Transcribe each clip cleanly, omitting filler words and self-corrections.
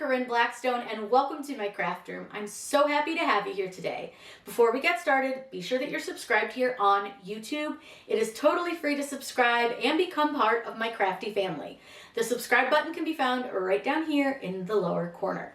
Corinne Blackstone and welcome to my craft room. I'm so happy to have you here today. Before we get started, be sure that you're subscribed here on YouTube. It is totally free to subscribe and become part of my crafty family. The subscribe button can be found right down here in the lower corner.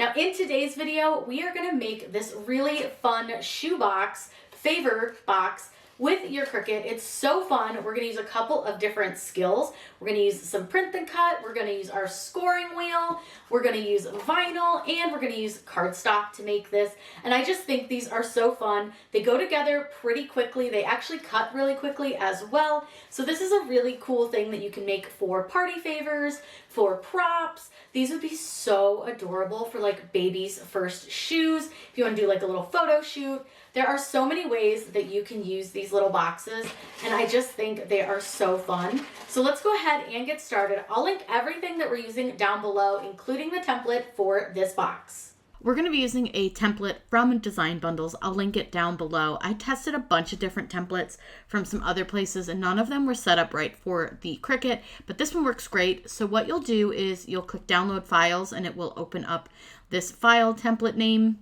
Now in today's video, we are going to make this really fun shoebox, favor box, with your Cricut. It's so fun. We're going to use a couple of different skills. We're going to use some print and cut. We're going to use our scoring wheel. We're going to use vinyl, and we're going to use cardstock to make this. And I just think these are so fun. They go together pretty quickly. They actually cut really quickly as well. So this is a really cool thing that you can make for party favors, for props. These would be so adorable for like baby's first shoes. If you want to do like a little photo shoot. There are so many ways that you can use these little boxes, and I just think they are so fun. So let's go ahead and get started. I'll link everything that we're using down below, including the template for this box. We're going to be using a template from Design Bundles. I'll link it down below. I tested a bunch of different templates from some other places, and none of them were set up right for the Cricut, but this one works great. So what you'll do is you'll click Download Files, and it will open up this file template name.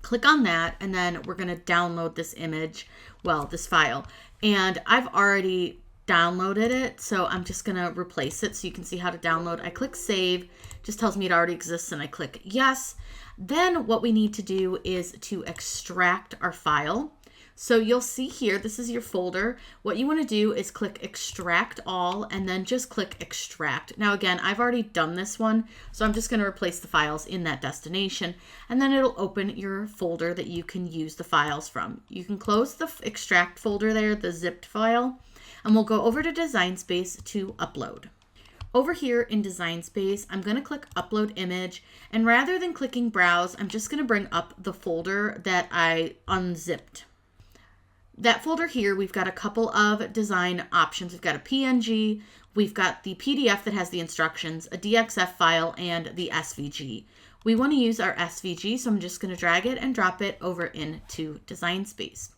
Click on that, and then we're going to download this image, well, this file. And I've already downloaded it, so I'm just going to replace it so you can see how to download. I click Save, just tells me it already exists, and I click Yes. Then what we need to do is to extract our file. So you'll see here, this is your folder. What you want to do is click Extract All, and then just click Extract. Now again, I've already done this one, so I'm just going to replace the files in that destination, and then it'll open your folder that you can use the files from. You can close the Extract folder there, the zipped file, and we'll go over to Design Space to upload. Over here in Design Space, I'm going to click Upload Image, and rather than clicking Browse, I'm just going to bring up the folder that I unzipped. That folder here, we've got a couple of design options. We've got a PNG, we've got the PDF that has the instructions, a DXF file, and the SVG. We want to use our SVG, so I'm just going to drag it and drop it over into Design Space.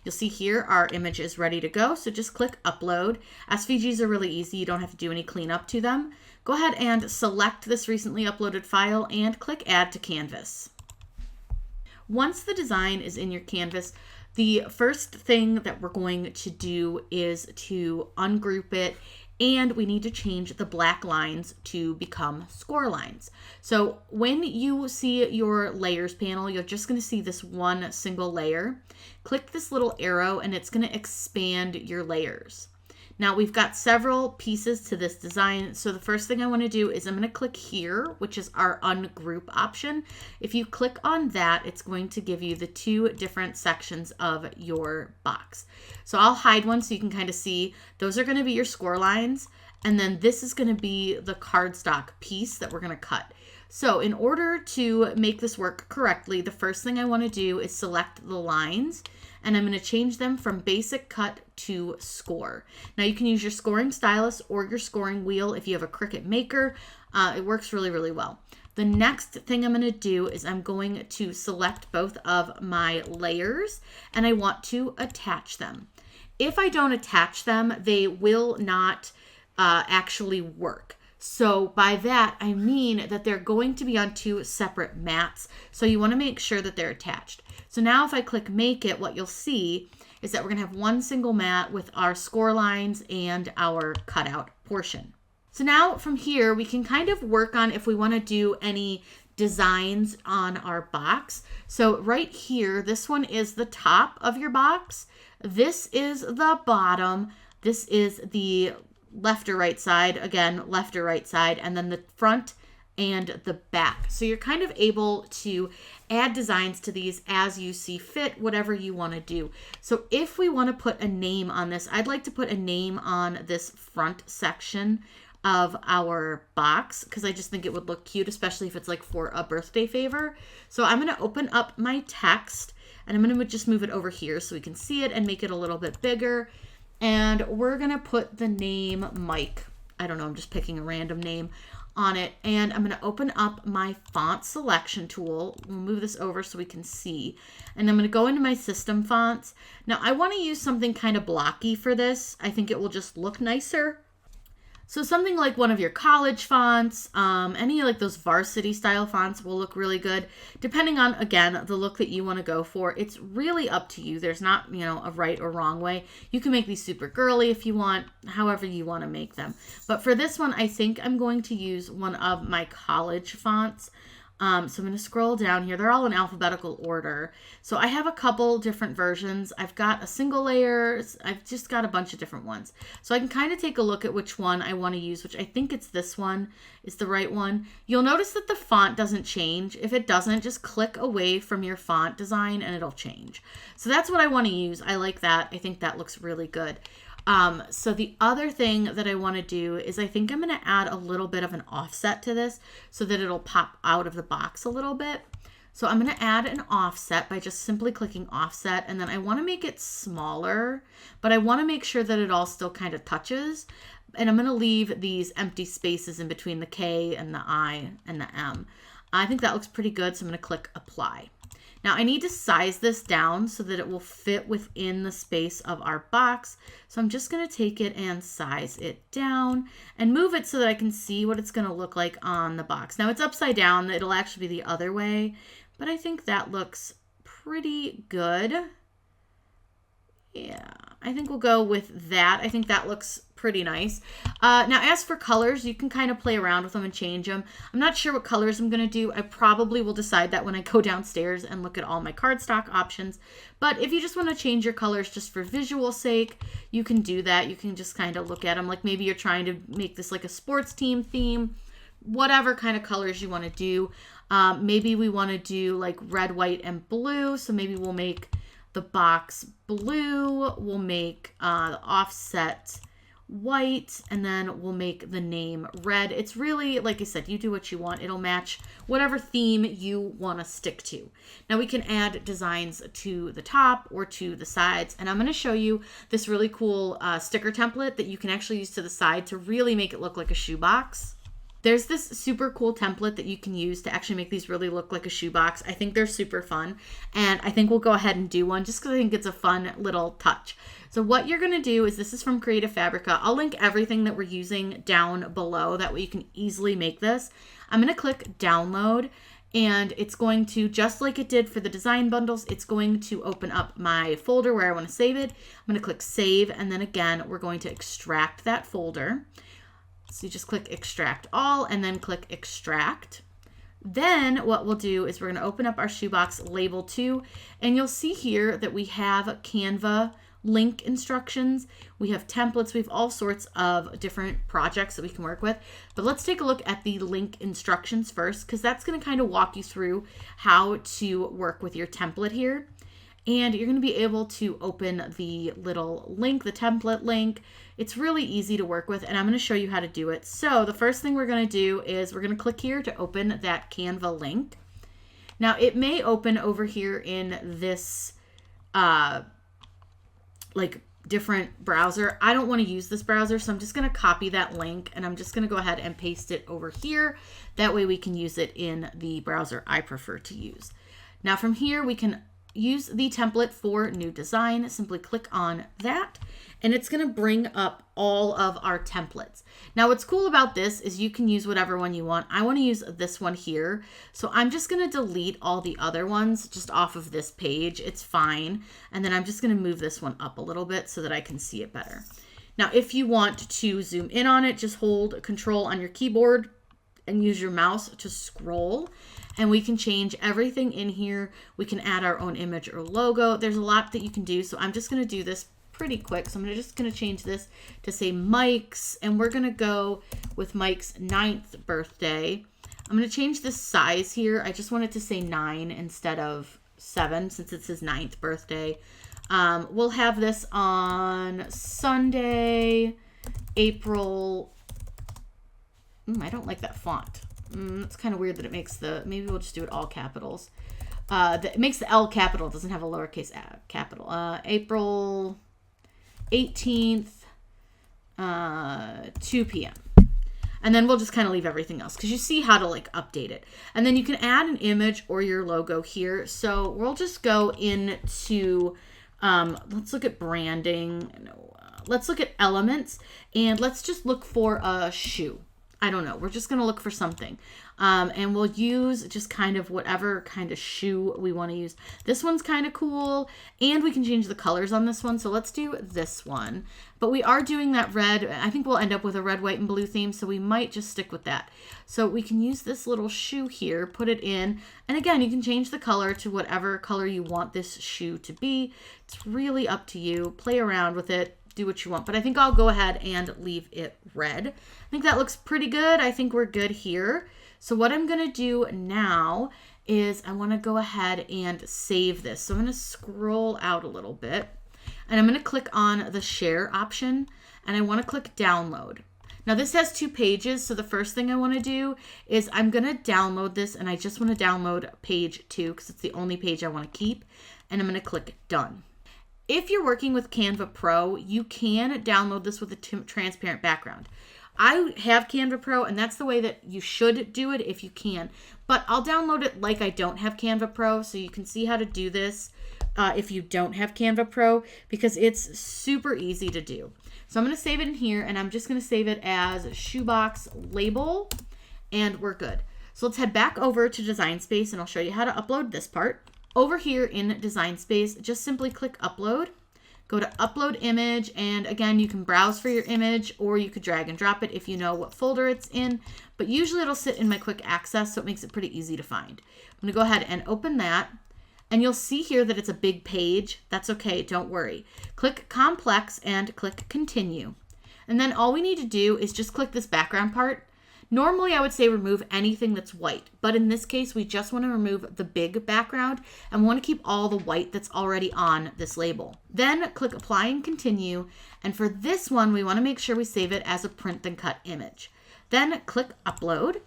You'll see here our image is ready to go, so just click Upload. SVGs are really easy. You don't have to do any cleanup to them. Go ahead and select this recently uploaded file and click Add to Canvas. Once the design is in your canvas, the first thing that we're going to do is to ungroup it, and we need to change the black lines to become score lines. So when you see your layers panel, you're just going to see this one single layer. Click this little arrow and it's going to expand your layers. Now we've got several pieces to this design, so the first thing I want to do is I'm going to click here, which is our ungroup option. If you click on that, it's going to give you the two different sections of your box. So I'll hide one so you can kind of see. Those are going to be your score lines, and then this is going to be the cardstock piece that we're going to cut. So in order to make this work correctly, the first thing I want to do is select the lines, and I'm going to change them from basic cut to score. Now you can use your scoring stylus or your scoring wheel if you have a Cricut Maker. It works really, really well. The next thing I'm going to do is I'm going to select both of my layers, and I want to attach them. If I don't attach them, they will not actually work. So by that, I mean that they're going to be on two separate mats. So you want to make sure that they're attached. So now if I click Make It, what you'll see is that we're going to have one single mat with our score lines and our cutout portion. So now from here, we can kind of work on if we want to do any designs on our box. So right here, this one is the top of your box. This is the bottom. This is the left or right side, again, left or right side, and then the front and the back. So you're kind of able to add designs to these as you see fit, whatever you want to do. So if we want to put a name on this, I'd like to put a name on this front section of our box because I just think it would look cute, especially if it's like for a birthday favor. So I'm going to open up my text, and I'm going to just move it over here so we can see it and make it a little bit bigger. And we're going to put the name Mike. I don't know, I'm just picking a random name on it. And I'm going to open up my font selection tool. We'll move this over so we can see. And I'm going to go into my system fonts. Now I want to use something kind of blocky for this. I think it will just look nicer. So something like one of your college fonts, any like those varsity style fonts will look really good. Depending on, again, the look that you want to go for. It's really up to you. There's not, a right or wrong way. You can make these super girly if you want, however you want to make them. But for this one, I think I'm going to use one of my college fonts. So I'm going to scroll down here. They're all in alphabetical order. So I have a couple different versions. I've got a single layer. I've just got a bunch of different ones. So I can kind of take a look at which one I want to use, which I think it's this one is the right one. You'll notice that the font doesn't change. If it doesn't, just click away from your font design and it'll change. So that's what I want to use. I like that. I think that looks really good. So the other thing that I want to do is I think I'm going to add a little bit of an offset to this so that it'll pop out of the box a little bit. So I'm going to add an offset by just simply clicking offset, and then I want to make it smaller, but I want to make sure that it all still kind of touches. And I'm going to leave these empty spaces in between the K and the I and the M. I think that looks pretty good, so I'm going to click apply. Now I need to size this down so that it will fit within the space of our box. So I'm just going to take it and size it down and move it so that I can see what it's going to look like on the box. Now it's upside down. It'll actually be the other way, but I think that looks pretty good. Yeah, I think we'll go with that. I think that looks pretty nice. Now, as for colors, you can kind of play around with them and change them. I'm not sure what colors I'm going to do. I probably will decide that when I go downstairs and look at all my cardstock options. But if you just want to change your colors just for visual sake, you can do that. You can just kind of look at them. Like maybe you're trying to make this like a sports team theme, whatever kind of colors you want to do. Maybe we want to do like red, white, and blue. So maybe we'll make the box blue, we'll make the offset white, and then we'll make the name red. It's really, like I said, you do what you want. It'll match whatever theme you want to stick to. Now we can add designs to the top or to the sides, and I'm going to show you this really cool sticker template that you can actually use to the side to really make it look like a shoebox. There's this super cool template that you can use to actually make these really look like a shoebox. I think they're super fun, and I think we'll go ahead and do one just because I think it's a fun little touch. So what you're going to do is, this is from Creative Fabrica. I'll link everything that we're using down below. That way you can easily make this. I'm going to click download, and it's going to, just like it did for the design bundles, it's going to open up my folder where I want to save it. I'm going to click save, and then again, we're going to extract that folder. So you just click extract all and then click extract. Then what we'll do is we're going to open up our shoebox label 2, and you'll see here that we have Canva link instructions. We have templates. We have all sorts of different projects that we can work with. But let's take a look at the link instructions first, because that's going to kind of walk you through how to work with your template here. And you're going to be able to open the little link, the template link. It's really easy to work with, and I'm going to show you how to do it. So the first thing we're going to do is we're going to click here to open that Canva link. Now it may open over here in this like different browser. I don't want to use this browser, so I'm just going to copy that link, and I'm just going to go ahead and paste it over here. That way we can use it in the browser I prefer to use. Now from here we can use the template for new design. Simply click on that, and it's going to bring up all of our templates. Now what's cool about this is you can use whatever one you want. I want to use this one here, so I'm just going to delete all the other ones just off of this page. It's fine. And then I'm just going to move this one up a little bit so that I can see it better. Now if you want to zoom in on it, just hold Control on your keyboard and use your mouse to scroll, and we can change everything in here. We can add our own image or logo. There's a lot that you can do, so I'm just going to do this pretty quick. So I'm just going to change this to say Mike's, and we're going to go with Mike's 9th birthday. I'm going to change the size here. I just want it to say 9 instead of 7 since it's his 9th birthday. We'll have this on Sunday, April. I don't like that font. It's kind of weird that it makes the, maybe we'll just do it all capitals. It makes the L capital, doesn't have a lowercase capital. April 18th, 2 p.m. And then we'll just kind of leave everything else because you see how to like update it. And then you can add an image or your logo here. So we'll just go into, let's look at branding. No, let's look at elements, and let's just look for a shoe. I don't know. We're just going to look for something. And we'll use just kind of whatever kind of shoe we want to use. This one's kind of cool, and we can change the colors on this one. So let's do this one. But we are doing that red. I think we'll end up with a red, white, and blue theme, so we might just stick with that. So we can use this little shoe here, put it in, and again, you can change the color to whatever color you want this shoe to be. It's really up to you. Play around with it. Do what you want, but I think I'll go ahead and leave it red. I think that looks pretty good. I think we're good here. So what I'm going to do now is I want to go ahead and save this. So I'm going to scroll out a little bit, and I'm going to click on the share option, and I want to click download. Now this has 2 pages, so the first thing I want to do is I'm going to download this, and I just want to download page 2 because it's the only page I want to keep, and I'm going to click done. If you're working with Canva Pro, you can download this with a transparent background. I have Canva Pro, and that's the way that you should do it if you can. But I'll download it like I don't have Canva Pro, so you can see how to do this if you don't have Canva Pro, because it's super easy to do. So I'm going to save it in here, and I'm just going to save it as shoebox label, and we're good. So let's head back over to Design Space, and I'll show you how to upload this part. Over here in Design Space, just simply click Upload, go to Upload Image, and again, you can browse for your image, or you could drag and drop it if you know what folder it's in, but usually it'll sit in my quick access, so it makes it pretty easy to find. I'm going to go ahead and open that, and you'll see here that it's a big page. That's okay, don't worry. Click Complex and click Continue. And then all we need to do is just click this background part. Normally, I would say remove anything that's white, but in this case, we just want to remove the big background and we want to keep all the white that's already on this label. Then click Apply and Continue, and for this one, we want to make sure we save it as a print and cut image. Then click Upload,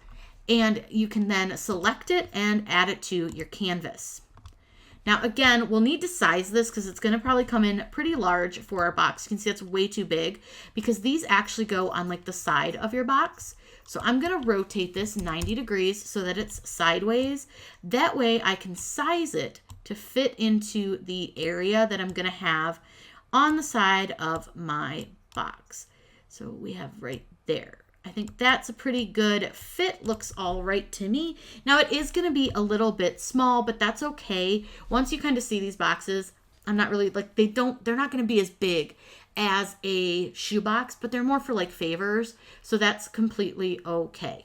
and you can then select it and add it to your canvas. Now again, we'll need to size this because it's going to probably come in pretty large for our box. You can see that's way too big because these actually go on like the side of your box. So I'm going to rotate this 90 degrees so that it's sideways. That way I can size it to fit into the area that I'm going to have on the side of my box. So we have right there. I think that's a pretty good fit. Looks all right to me. Now it is going to be a little bit small, but that's okay. Once you kind of see these boxes, I'm not really like, they're not going to be as big as a shoebox, but they're more for like favors. So that's completely okay.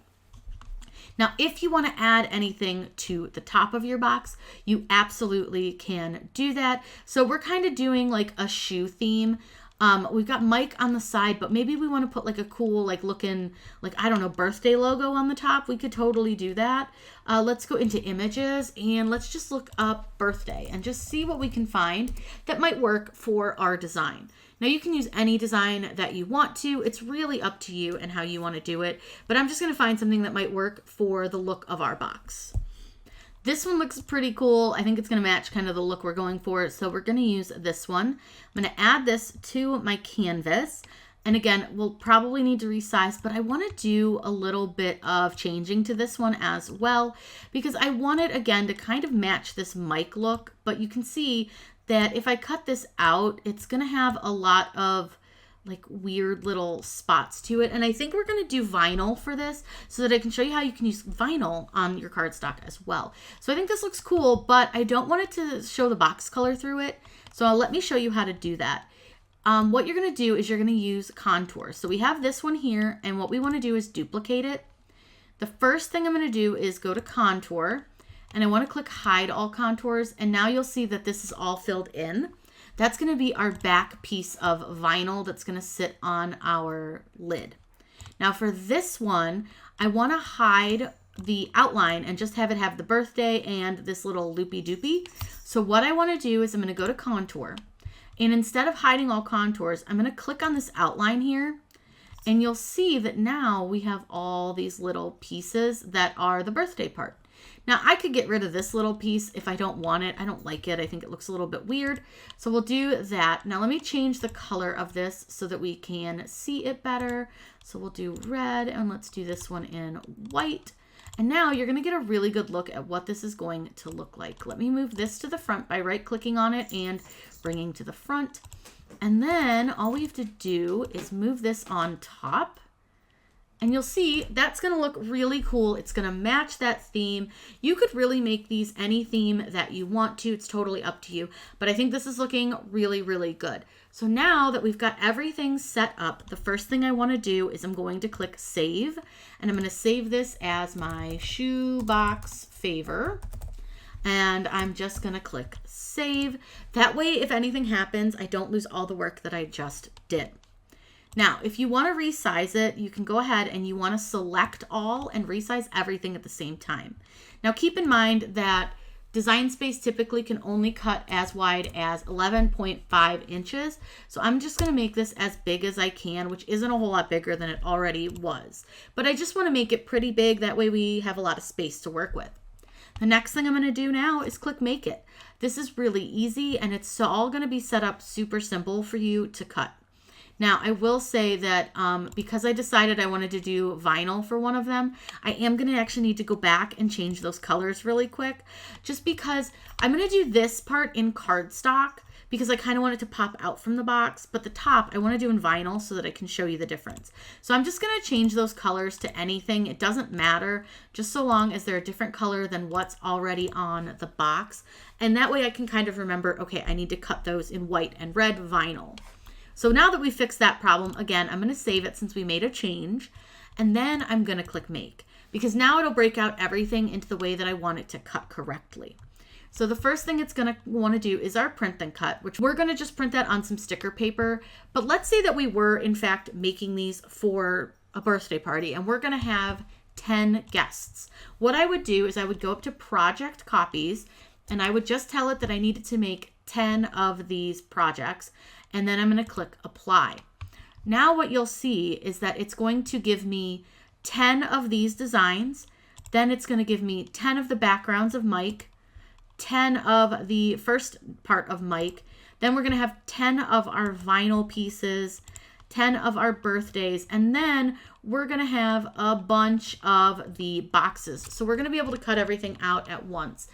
Now, if you want to add anything to the top of your box, you absolutely can do that. So we're kind of doing like a shoe theme. We've got Mike on the side, but maybe we want to put like a cool, like looking, like, I don't know, birthday logo on the top. We could totally do that. Let's go into images and let's just look up birthday and just see what we can find that might work for our design. Now you can use any design that you want to. It's really up to you and how you want to do it, but I'm just going to find something that might work for the look of our box. This one looks pretty cool. I think it's going to match kind of the look we're going for. So we're going to use this one. I'm going to add this to my canvas. And again, we'll probably need to resize, but I want to do a little bit of changing to this one as well, because I want it again to kind of match this mic look. But you can see that if I cut this out, it's going to have a lot of like weird little spots to it. And I think we're going to do vinyl for this so that I can show you how you can use vinyl on your cardstock as well. So I think this looks cool, but I don't want it to show the box color through it. So let me show you how to do that. What you're going to do is you're going to use contours. So we have this one here, and what we want to do is duplicate it. The first thing I'm going to do is go to contour, and I want to click hide all contours. And now you'll see that this is all filled in. That's going to be our back piece of vinyl that's going to sit on our lid. Now for this one, I want to hide the outline and just have it have the birthday and this little loopy doopy. So what I want to do is I'm going to go to contour, and instead of hiding all contours, I'm going to click on this outline here, and you'll see that now we have all these little pieces that are the birthday part. Now I could get rid of this little piece if I don't want it. I don't like it. I think it looks a little bit weird. So we'll do that. Now let me change the color of this so that we can see it better. So we'll do red, and let's do this one in white. And now you're gonna get a really good look at what this is going to look like. Let me move this to the front by right-clicking on it and bringing to the front. And then all we have to do is move this on top. And you'll see that's gonna look really cool. It's gonna match that theme. You could really make these any theme that you want to. It's totally up to you. But I think this is looking really, really good. So now that we've got everything set up, the first thing I wanna do is I'm going to click save. And I'm gonna save this as my shoebox favor. And I'm just gonna click save. That way, if anything happens, I don't lose all the work that I just did. Now, if you want to resize it, you can go ahead and you want to select all and resize everything at the same time. Now, keep in mind that Design Space typically can only cut as wide as 11.5 inches. So I'm just going to make this as big as I can, which isn't a whole lot bigger than it already was. But I just want to make it pretty big. That way we have a lot of space to work with. The next thing I'm going to do now is click Make It. This is really easy and it's all going to be set up super simple for you to cut. Now, I will say that because I decided I wanted to do vinyl for one of them, I am going to actually need to go back and change those colors really quick, just because I'm going to do this part in cardstock because I kind of want it to pop out from the box, but the top I want to do in vinyl so that I can show you the difference. So I'm just going to change those colors to anything. It doesn't matter, just so long as they're a different color than what's already on the box. And that way I can kind of remember, okay, I need to cut those in white and red vinyl. So now that we fixed that problem, again, I'm going to save it since we made a change, and then I'm going to click Make, because now it'll break out everything into the way that I want it to cut correctly. So the first thing it's going to want to do is our print and cut, which we're going to just print that on some sticker paper. But let's say that we were, in fact, making these for a birthday party, and we're going to have 10 guests. What I would do is I would go up to Project Copies, and I would just tell it that I needed to make 10 of these projects. And then I'm going to click Apply. Now what you'll see is that it's going to give me 10 of these designs. Then it's going to give me 10 of the backgrounds of Mike, 10 of the first part of Mike. Then we're going to have 10 of our vinyl pieces, 10 of our birthdays, and then we're going to have a bunch of the boxes. So we're going to be able to cut everything out at once.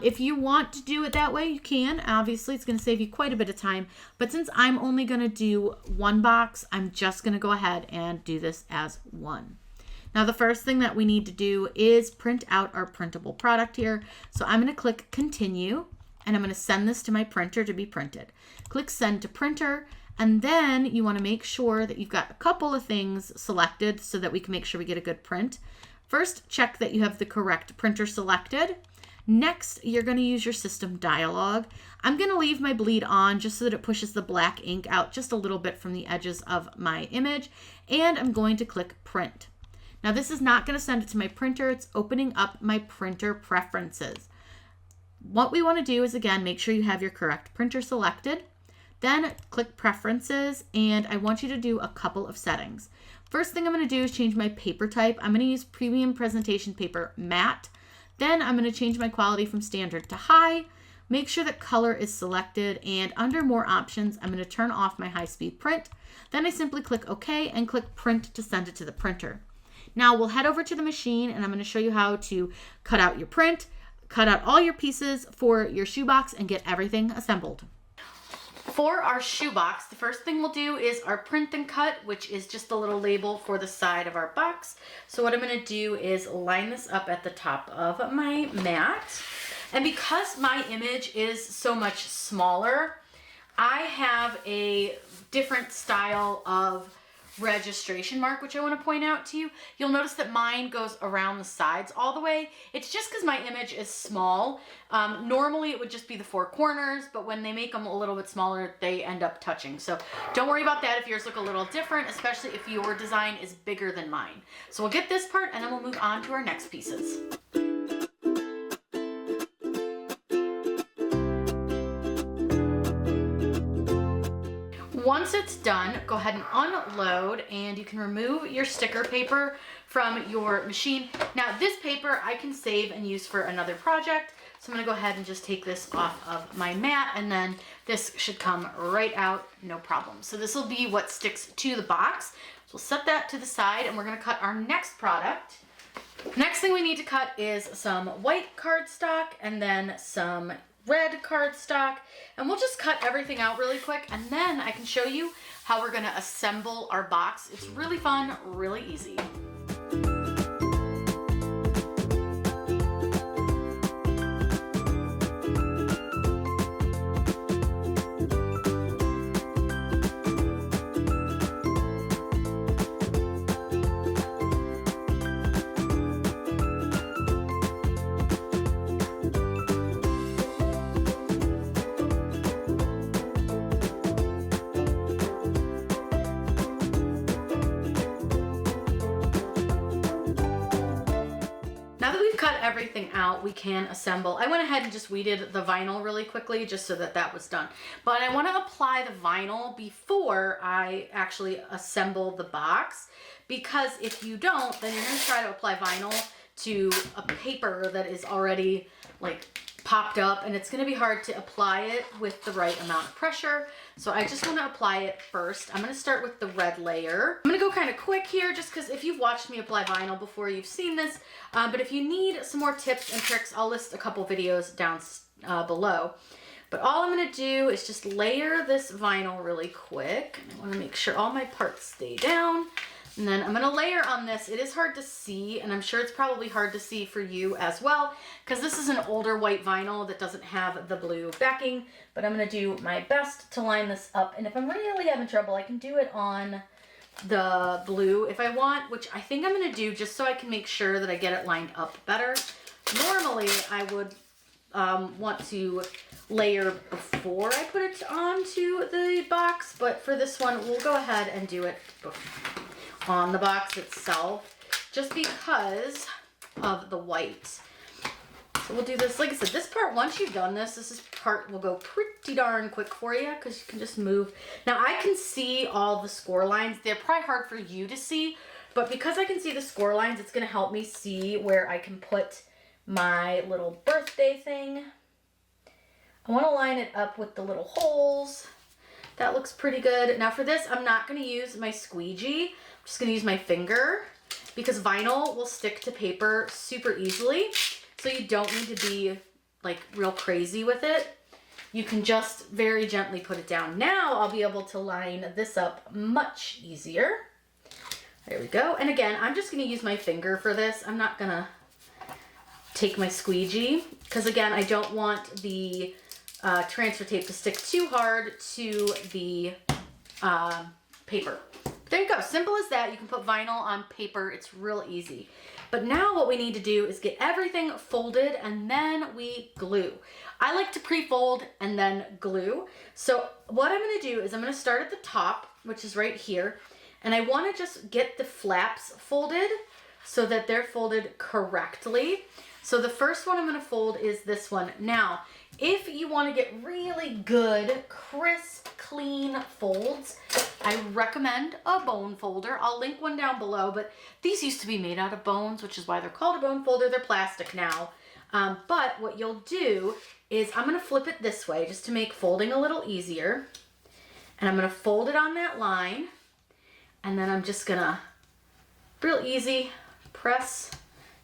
If you want to do it that way, you can. Obviously, it's going to save you quite a bit of time. But since I'm only going to do one box, I'm just going to go ahead and do this as one. Now, the first thing that we need to do is print out our printable product here. So I'm going to click Continue, and I'm going to send this to my printer to be printed. Click Send to Printer, and then you want to make sure that you've got a couple of things selected so that we can make sure we get a good print. First, check that you have the correct printer selected. Next, you're going to use your system dialog. I'm going to leave my bleed on just so that it pushes the black ink out just a little bit from the edges of my image. And I'm going to click Print. Now, this is not going to send it to my printer. It's opening up my printer preferences. What we want to do is, again, make sure you have your correct printer selected. Then click Preferences, and I want you to do a couple of settings. First thing I'm going to do is change my paper type. I'm going to use Premium Presentation Paper Matte. Then I'm going to change my quality from standard to high, make sure that color is selected, and under more options, I'm going to turn off my high-speed print. Then I simply click OK and click Print to send it to the printer. Now we'll head over to the machine and I'm going to show you how to cut out your print, cut out all your pieces for your shoebox, and get everything assembled. For our shoebox, the first thing we'll do is our print and cut, which is just a little label for the side of our box. So what I'm going to do is line this up at the top of my mat. And because my image is so much smaller, I have a different style of registration mark, which I want to point out to you. You'll notice that mine goes around the sides all the way. It's just because my image is small. Normally it would just be the four corners, but when they make them a little bit smaller, they end up touching. So don't worry about that if yours look a little different, especially if your design is bigger than mine. So we'll get this part and then we'll move on to our next pieces. Once it's done, go ahead and unload, and you can remove your sticker paper from your machine. Now this paper I can save and use for another project. So I'm gonna go ahead and just take this off of my mat, and then this should come right out, no problem. So this will be what sticks to the box. So we'll set that to the side, and we're gonna cut our next product. Next thing we need to cut is some white cardstock and then some red cardstock, and we'll just cut everything out really quick, and then I can show you how we're gonna assemble our box. It's really fun, really easy. Now that we've cut everything out, we can assemble. I went ahead and just weeded the vinyl really quickly just so that that was done. But I want to apply the vinyl before I actually assemble the box, because if you don't, then you're going to try to apply vinyl to a paper that is already like popped up, and it's going to be hard to apply it with the right amount of pressure. So I just want to apply it first. I'm going to start with the red layer. I'm going to go kind of quick here just because if you've watched me apply vinyl before, you've seen this. But if you need some more tips and tricks, I'll list a couple videos down below. But all I'm going to do is just layer this vinyl really quick. I want to make sure all my parts stay down. And then I'm going to layer on this. It is hard to see, and I'm sure it's probably hard to see for you as well, because this is an older white vinyl that doesn't have the blue backing, but I'm going to do my best to line this up. And if I'm really having trouble, I can do it on the blue if I want, which I think I'm going to do just so I can make sure that I get it lined up better. Normally, I would want to layer before I put it onto the box, but for this one, we'll go ahead and do it on the box itself, just because of the white. So we'll do this, like I said, this part, once you've done this part will go pretty darn quick for you, because you can just move. Now I can see all the score lines. They're probably hard for you to see, but because I can see the score lines, it's going to help me see where I can put my little birthday thing. I want to line it up with the little holes. That looks pretty good. Now for this, I'm not going to use my squeegee. I'm just going to use my finger, because vinyl will stick to paper super easily. So you don't need to be like real crazy with it. You can just very gently put it down. Now I'll be able to line this up much easier. There we go. And again, I'm just going to use my finger for this. I'm not going to take my squeegee, because again, I don't want the transfer tape to stick too hard to the paper. There you go. Simple as that. You can put vinyl on paper. It's real easy. But now what we need to do is get everything folded, and then we glue. I like to pre-fold and then glue. So what I'm going to do is I'm going to start at the top, which is right here, and I want to just get the flaps folded so that they're folded correctly. So the first one I'm going to fold is this one. Now, if you want to get really good, crisp, clean folds, I recommend a bone folder. I'll link one down below, but these used to be made out of bones, which is why they're called a bone folder. They're plastic now. But what you'll do is I'm going to flip it this way just to make folding a little easier. And I'm going to fold it on that line. And then I'm just going to, real easy, press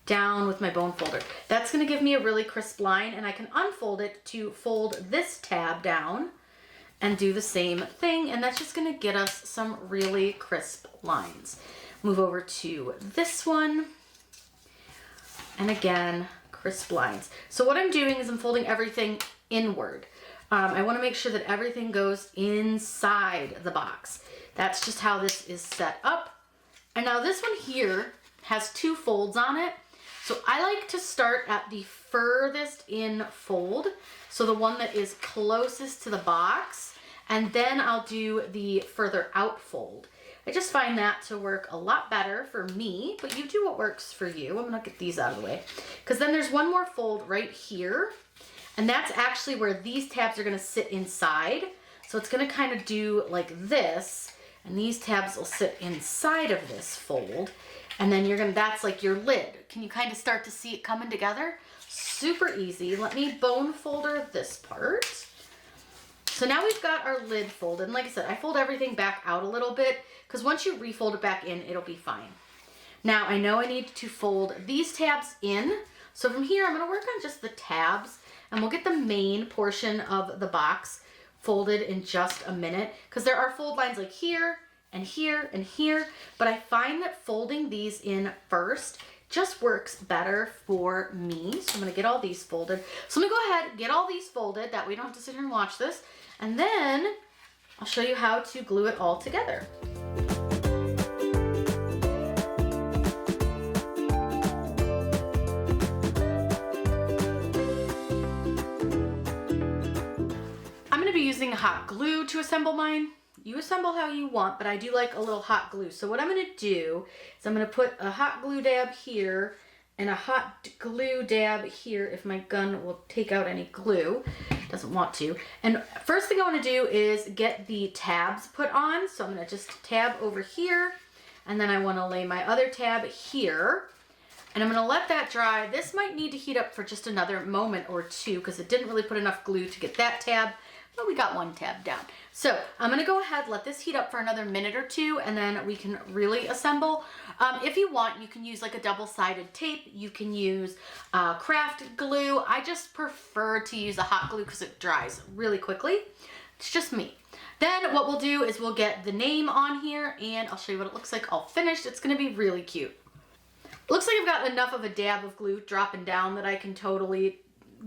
down with my bone folder. That's going to give me a really crisp line, and I can unfold it to fold this tab down and do the same thing, and that's just going to get us some really crisp lines. Move over to this one, and again, crisp lines. So what I'm doing is I'm folding everything inward. I want to make sure that everything goes inside the box. That's just how this is set up. And now this one here has two folds on it. So I like to start at the furthest in fold, so the one that is closest to the box, and then I'll do the further out fold. I just find that to work a lot better for me, but you do what works for you. I'm gonna get these out of the way, because then there's one more fold right here, and that's actually where these tabs are gonna sit inside. So it's gonna kind of do like this, and these tabs will sit inside of this fold. And then you're gonna, that's like your lid. Can you kind of start to see it coming together? Super easy. Let me bone folder this part. So now we've got our lid folded. And like I said, I fold everything back out a little bit, because once you refold it back in, it'll be fine. Now I know I need to fold these tabs in. So from here, I'm gonna work on just the tabs, and we'll get the main portion of the box folded in just a minute, because there are fold lines like here and here and here, but I find that folding these in first just works better for me. So I'm gonna get all these folded. So let me go ahead and get all these folded, that way you don't have to sit here and watch this, and then I'll show you how to glue it all together. Using hot glue to assemble mine. You assemble how you want, but I do like a little hot glue. So what I'm going to do is I'm going to put a hot glue dab here and a hot glue dab here if my gun will take out any glue. It doesn't want to. And first thing I want to do is get the tabs put on. So I'm going to just tab over here, and then I want to lay my other tab here. And I'm going to let that dry. This might need to heat up for just another moment or two because it didn't really put enough glue to get that tab. But we got one tab down. So I'm gonna go ahead, let this heat up for another minute or two, and then we can really assemble. If you want, you can use like a double-sided tape. You can use craft glue. I just prefer to use a hot glue because it dries really quickly. It's just me. Then what we'll do is we'll get the name on here, and I'll show you what it looks like all finished. It's gonna be really cute. Looks like I've got enough of a dab of glue dropping down that I can totally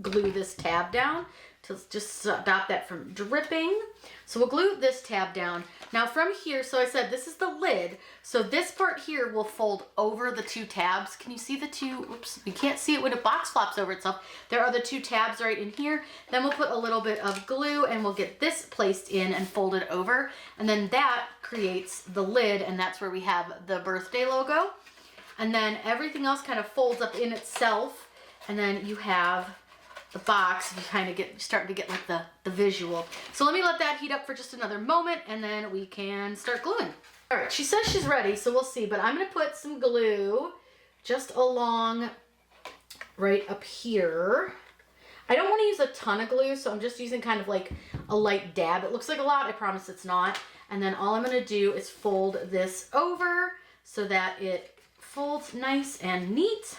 glue this tab down to just stop that from dripping. So we'll glue this tab down. Now from here, so I said this is the lid. So this part here will fold over the two tabs. Can you see the two? Oops, you can't see it when a box flops over itself. There are the two tabs right in here. Then we'll put a little bit of glue and we'll get this placed in and folded over. And then that creates the lid, and that's where we have the birthday logo. And then everything else kind of folds up in itself. And then you have the box, you kind of starting to get like the visual. So let me let that heat up for just another moment, and then we can start gluing. All right, she says she's ready, so we'll see, but I'm gonna put some glue just along right up here. I don't wanna use a ton of glue, so I'm just using kind of like a light dab. It looks like a lot, I promise it's not. And then all I'm gonna do is fold this over so that it folds nice and neat.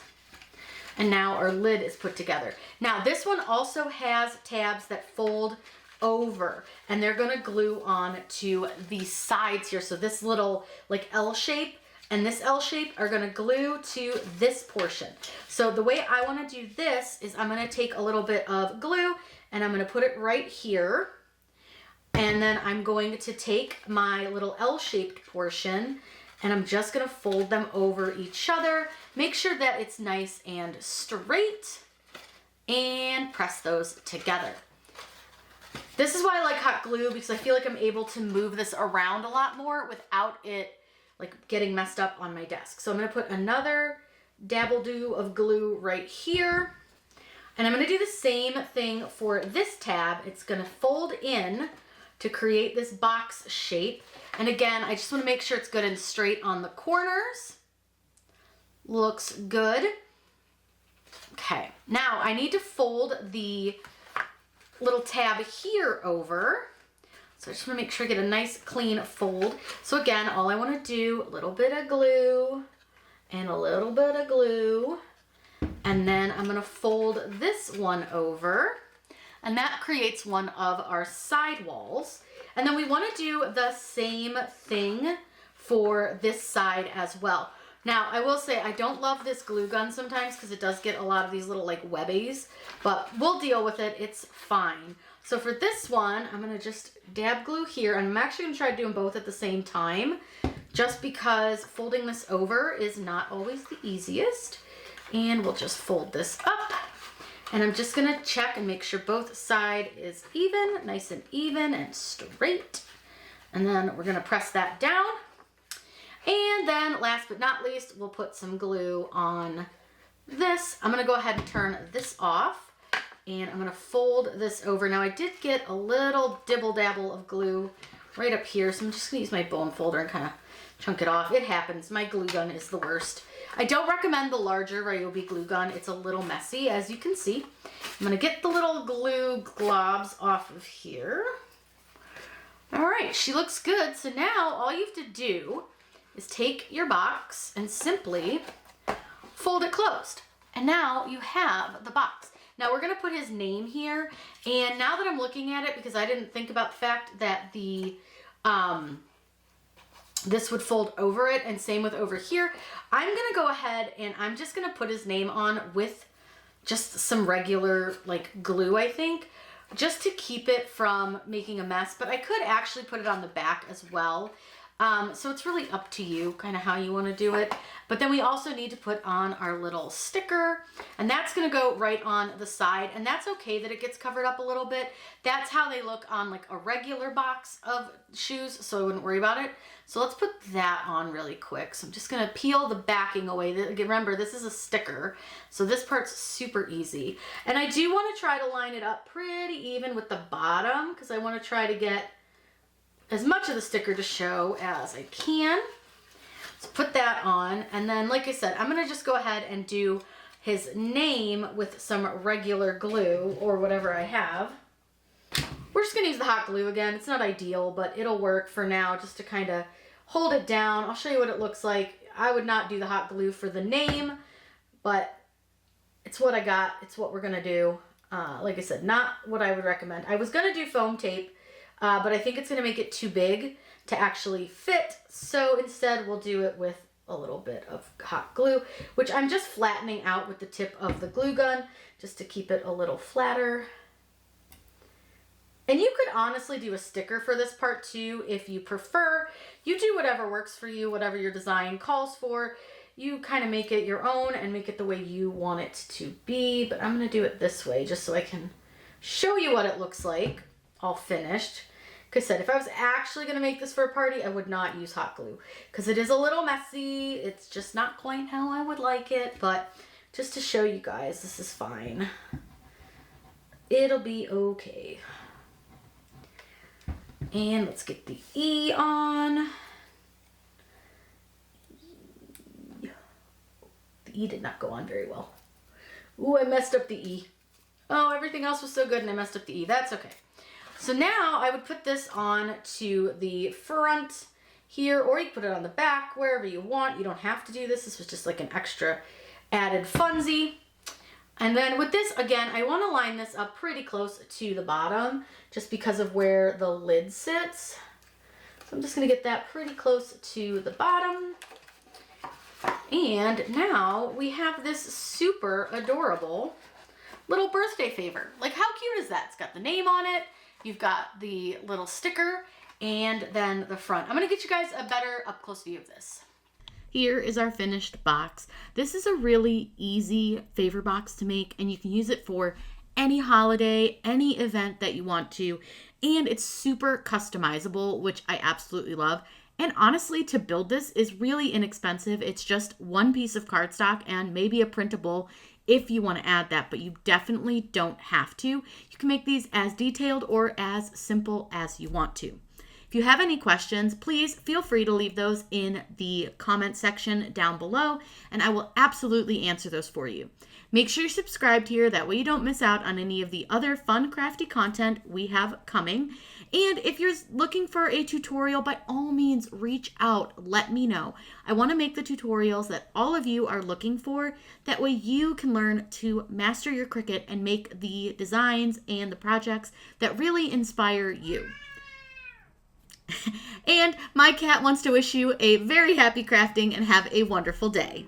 And now our lid is put together. Now this one also has tabs that fold over, and they're gonna glue on to the sides here. So this little like L shape and this L shape are gonna glue to this portion. So the way I wanna do this is I'm gonna take a little bit of glue and I'm gonna put it right here. And then I'm going to take my little L-shaped portion and I'm just gonna fold them over each other. Make sure that it's nice and straight and press those together. This is why I like hot glue, because I feel like I'm able to move this around a lot more without it like getting messed up on my desk. So I'm gonna put another dabble-do of glue right here. And I'm gonna do the same thing for this tab. It's gonna fold in to create this box shape. And again, I just wanna make sure it's good and straight on the corners. Looks good. Okay, now I need to fold the little tab here over. So I just wanna make sure I get a nice clean fold. So again, all I wanna do, a little bit of glue and a little bit of glue. And then I'm gonna fold this one over, and that creates one of our side walls. And then we wanna do the same thing for this side as well. Now, I will say I don't love this glue gun sometimes because it does get a lot of these little like webbies, but we'll deal with it, it's fine. So for this one, I'm gonna just dab glue here, and I'm actually gonna try to do them both at the same time, just because folding this over is not always the easiest. And we'll just fold this up. And I'm just gonna check and make sure both sides is even, nice and even and straight. And then we're gonna press that down. And then last but not least, we'll put some glue on this. I'm gonna go ahead and turn this off, and I'm gonna fold this over. Now I did get a little dibble dabble of glue right up here, so I'm just gonna use my bone folder and kind of chunk it off. It happens, my glue gun is the worst. I don't recommend the larger Ryobi glue gun. It's a little messy, as you can see. I'm gonna get the little glue globs off of here. All right, she looks good. So now all you have to do is take your box and simply fold it closed. And now you have the box. Now we're gonna put his name here. And now that I'm looking at it, because I didn't think about the fact that the this would fold over it, and same with over here, I'm gonna go ahead and I'm just gonna put his name on with just some regular like glue, I think, just to keep it from making a mess. But I could actually put it on the back as well. So it's really up to you kind of how you want to do it. But then we also need to put on our little sticker, and that's going to go right on the side, and that's okay that it gets covered up a little bit. That's how they look on like a regular box of shoes, so I wouldn't worry about it. So let's put that on really quick. So I'm just going to peel the backing away. Remember, this is a sticker, so this part's super easy. And I do want to try to line it up pretty even with the bottom, because I want to try to get as much of the sticker to show as I can. Let's put that on, and then like I said, I'm gonna just go ahead and do his name with some regular glue or whatever I have. We're just gonna use the hot glue again. It's not ideal, but it'll work for now just to kind of hold it down. I'll show you what it looks like. I would not do the hot glue for the name, but it's what I got. It's what we're gonna do. Like I said, not what I would recommend. I was gonna do foam tape, but I think it's gonna make it too big to actually fit. So instead we'll do it with a little bit of hot glue, which I'm just flattening out with the tip of the glue gun just to keep it a little flatter. And you could honestly do a sticker for this part too if you prefer. You do whatever works for you, whatever your design calls for. You kind of make it your own and make it the way you want it to be. But I'm gonna do it this way just so I can show you what it looks like all finished. Like I said, if I was actually going to make this for a party, I would not use hot glue because it is a little messy. It's just not quite how I would like it, but just to show you guys, this is fine. It'll be okay. And let's get the E on. The E did not go on very well. Ooh, I messed up the E. Oh, everything else was so good and I messed up the E. That's okay. So now I would put this on to the front here, or you can put it on the back, wherever you want. You don't have to do this. This was just like an extra added funsy. And then with this, again, I want to line this up pretty close to the bottom just because of where the lid sits. So I'm just going to get that pretty close to the bottom. And now we have this super adorable little birthday favor. Like, how cute is that? It's got the name on it. You've got the little sticker and then the front. I'm going to get you guys a better up close view of this. Here is our finished box. This is a really easy favor box to make, and you can use it for any holiday, any event that you want to, and it's super customizable, which I absolutely love. And honestly, to build this is really inexpensive. It's just one piece of cardstock and maybe a printable if you want to add that, but you definitely don't have to. You can make these as detailed or as simple as you want to. If you have any questions, please feel free to leave those in the comment section down below, and I will absolutely answer those for you. Make sure you're subscribed here, that way you don't miss out on any of the other fun crafty content we have coming. And if you're looking for a tutorial, by all means, reach out, let me know. I want to make the tutorials that all of you are looking for. That way you can learn to master your Cricut and make the designs and the projects that really inspire you. And my cat wants to wish you a very happy crafting and have a wonderful day.